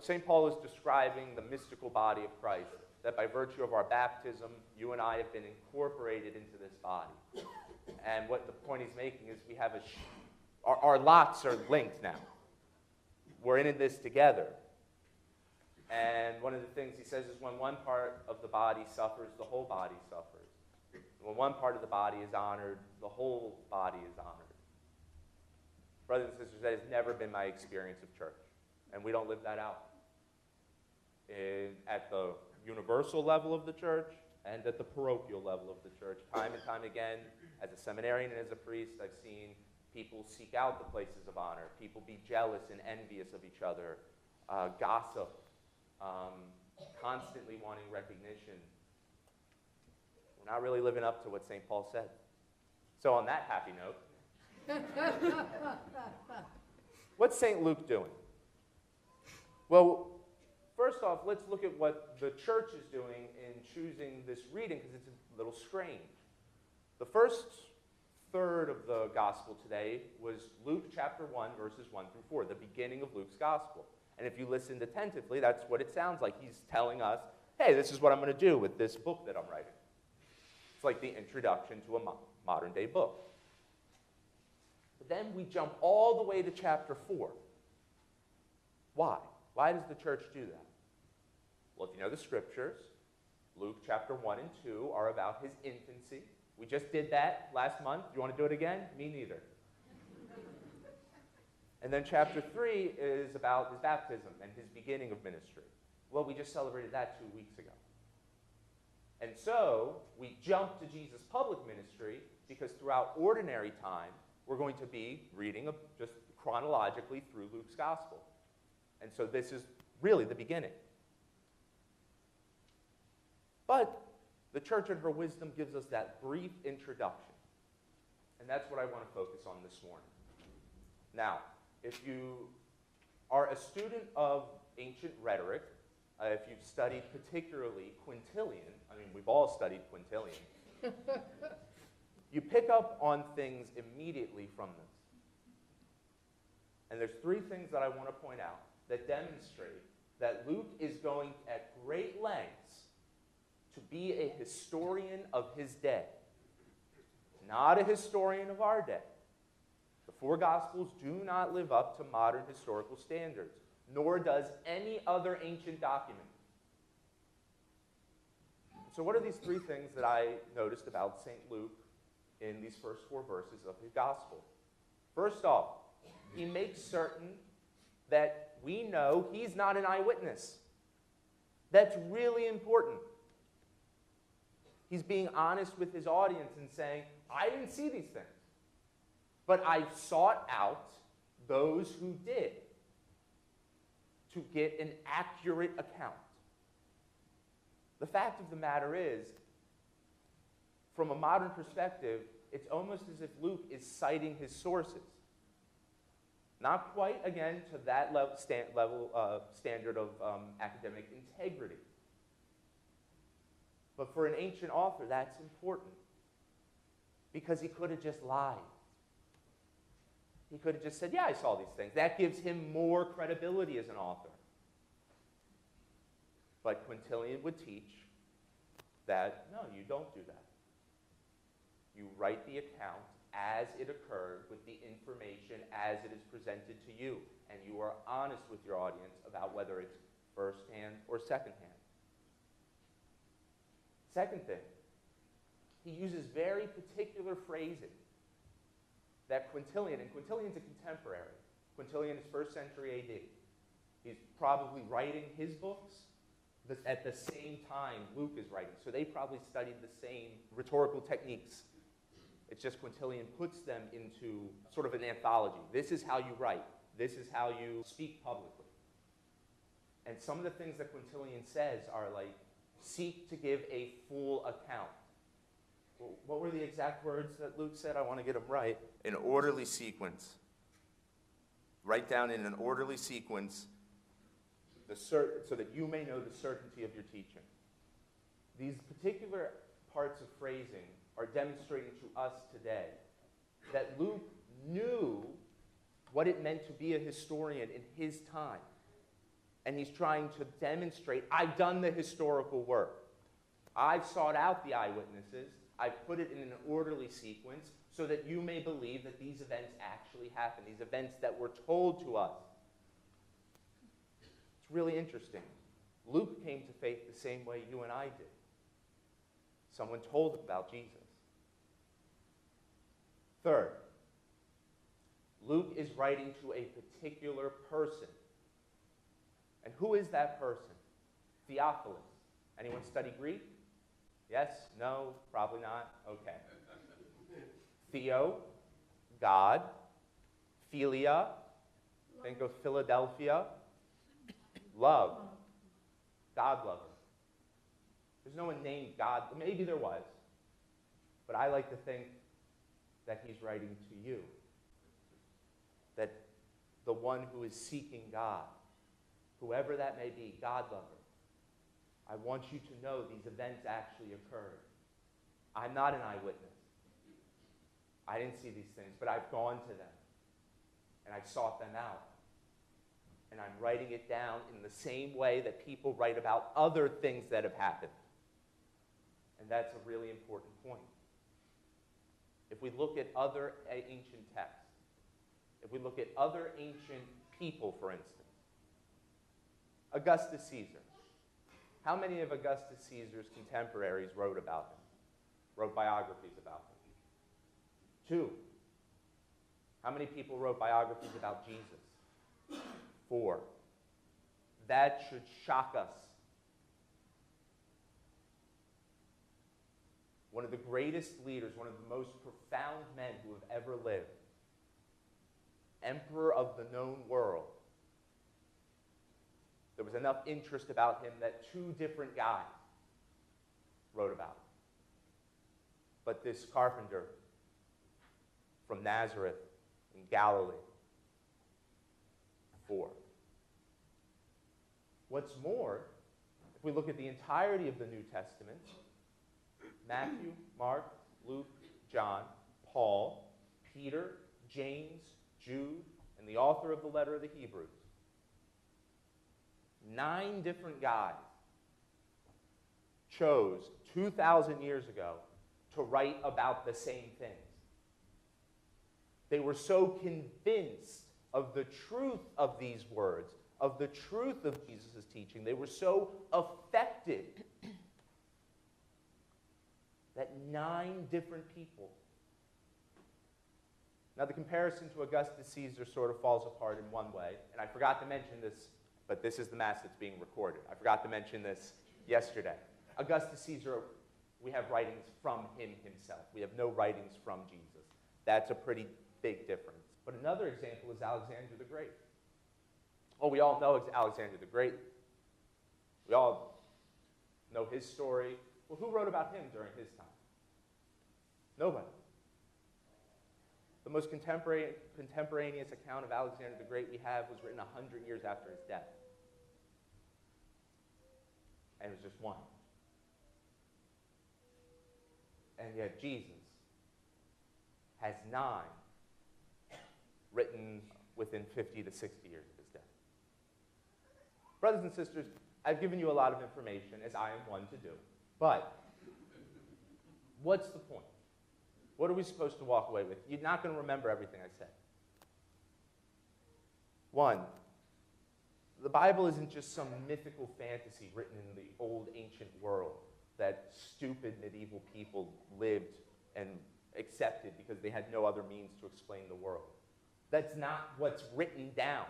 St. Paul is describing the mystical body of Christ, that by virtue of our baptism, you and I have been incorporated into this body. And what the point he's making is we have our lots are linked now. We're in this together. And one of the things he says is when one part of the body suffers, the whole body suffers. When one part of the body is honored, the whole body is honored. Brothers and sisters, that has never been my experience of church. And we don't live that out. At the universal level of the church and at the parochial level of the church. Time and time again, as a seminarian and as a priest, I've seen people seek out the places of honor, people be jealous and envious of each other, gossip, constantly wanting recognition. We're not really living up to what St. Paul said. So on that happy note, what's St. Luke doing? Well, first off, let's look at what the church is doing in choosing this reading, because it's a little strange. The first third of the gospel today was Luke chapter 1, verses 1 through 4, the beginning of Luke's gospel. And if you listened attentively, that's what it sounds like. He's telling us, hey, this is what I'm going to do with this book that I'm writing. It's like the introduction to a modern-day book. But then we jump all the way to chapter 4. Why? Why does the church do that? Well, if you know the scriptures, Luke chapter 1 and 2 are about his infancy. We just did that last month. You want to do it again? Me neither. And then chapter 3 is about his baptism and his beginning of ministry. Well, we just celebrated that 2 weeks ago. And so we jump to Jesus' public ministry because throughout ordinary time, we're going to be reading just chronologically through Luke's gospel. And so this is really the beginning. But the church in her wisdom gives us that brief introduction. And that's what I want to focus on this morning. Now, if you are a student of ancient rhetoric, if you've studied particularly Quintilian, I mean, we've all studied Quintilian, you pick up on things immediately from this. And there's 3 things that I want to point out that demonstrate that Luke is going at great lengths to be a historian of his day, not a historian of our day. The 4 Gospels do not live up to modern historical standards, nor does any other ancient document. So what are these 3 things that I noticed about St. Luke in these first 4 verses of his Gospel? First off, he makes certain that we know he's not an eyewitness. That's really important. He's being honest with his audience and saying, I didn't see these things, but I sought out those who did to get an accurate account. The fact of the matter is, from a modern perspective, it's almost as if Luke is citing his sources. Not quite, again, to that standard of academic integrity. But for an ancient author, that's important. Because he could have just lied. He could have just said, yeah, I saw these things. That gives him more credibility as an author. But Quintilian would teach that, no, you don't do that. You write the account as it occurred with the information as it is presented to you. And you are honest with your audience about whether it's firsthand or secondhand. Second thing, he uses very particular phrasing that Quintilian, and Quintilian's a contemporary. Quintilian is 1st century AD. He's probably writing his books at the same time Luke is writing. So they probably studied the same rhetorical techniques. It's just Quintilian puts them into sort of an anthology. This is how you write. This is how you speak publicly. And some of the things that Quintilian says are like, seek to give a full account. Well, what were the exact words that Luke said? I want to get them right. An orderly sequence. Write down in an orderly sequence so that you may know the certainty of your teaching. These particular parts of phrasing are demonstrating to us today that Luke knew what it meant to be a historian in his time. And he's trying to demonstrate, I've done the historical work. I've sought out the eyewitnesses. I've put it in an orderly sequence so that you may believe that these events actually happened, these events that were told to us. It's really interesting. Luke came to faith the same way you and I did. Someone told him about Jesus. Third, Luke is writing to a particular person. And who is that person? Theophilus. Anyone study Greek? Yes? No? Probably not? Okay. Theo, God. Philia, think of Philadelphia. Love. God lover. There's no one named God. Maybe there was. But I like to think that he's writing to you. That the one who is seeking God, whoever that may be, God lover, I want you to know these events actually occurred. I'm not an eyewitness. I didn't see these things, but I've gone to them. And I've sought them out. And I'm writing it down in the same way that people write about other things that have happened. And that's a really important point. If we look at other ancient texts, if we look at other ancient people, for instance, Augustus Caesar. How many of Augustus Caesar's contemporaries wrote about him? Wrote biographies about him? 2. How many people wrote biographies about Jesus? 4. That should shock us. One of the greatest leaders, one of the most profound men who have ever lived, emperor of the known world. There was enough interest about him that 2 different guys wrote about him. But this carpenter from Nazareth in Galilee, 4. What's more, if we look at the entirety of the New Testament, Matthew, Mark, Luke, John, Paul, Peter, James, Jude, and the author of the letter of the Hebrews, 9 different guys chose 2,000 years ago to write about the same things. They were so convinced of the truth of these words, of the truth of Jesus' teaching. They were so affected that 9 different people. Now, the comparison to Augustus Caesar sort of falls apart in one way, and I forgot to mention this, but this is the Mass that's being recorded. I forgot to mention this yesterday. Augustus Caesar, we have writings from him himself. We have no writings from Jesus. That's a pretty big difference. But another example is Alexander the Great. Oh, we all know Alexander the Great. We all know his story. Well, who wrote about him during his time? Nobody. The most contemporaneous account of Alexander the Great we have was written 100 years after his death. And it was just one. And yet Jesus has 9 written within 50 to 60 years of his death. Brothers and sisters, I've given you a lot of information, as I am one to do. But what's the point? What are we supposed to walk away with? You're not going to remember everything I said. 1, the Bible isn't just some mythical fantasy written in the old ancient world that stupid medieval people lived and accepted because they had no other means to explain the world. That's not what's written down.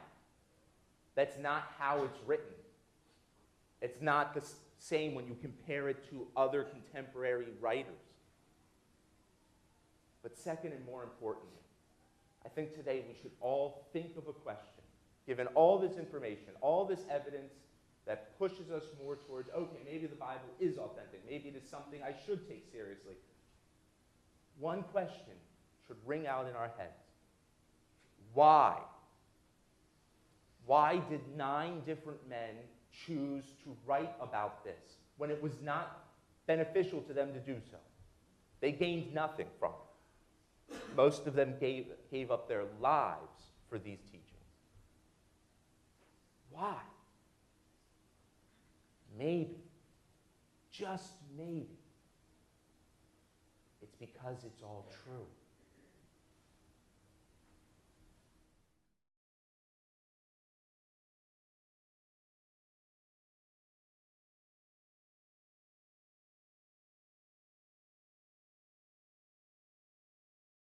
That's not how it's written. It's not the same when you compare it to other contemporary writers. But second and more importantly, I think today we should all think of a question, given all this information, all this evidence that pushes us more towards, okay, maybe the Bible is authentic, maybe it is something I should take seriously. One question should ring out in our heads. Why? Why did 9 different men choose to write about this when it was not beneficial to them to do so? They gained nothing from it. Most of them gave up their lives for these teachings. Why? maybe, just maybe, it's because it's all true.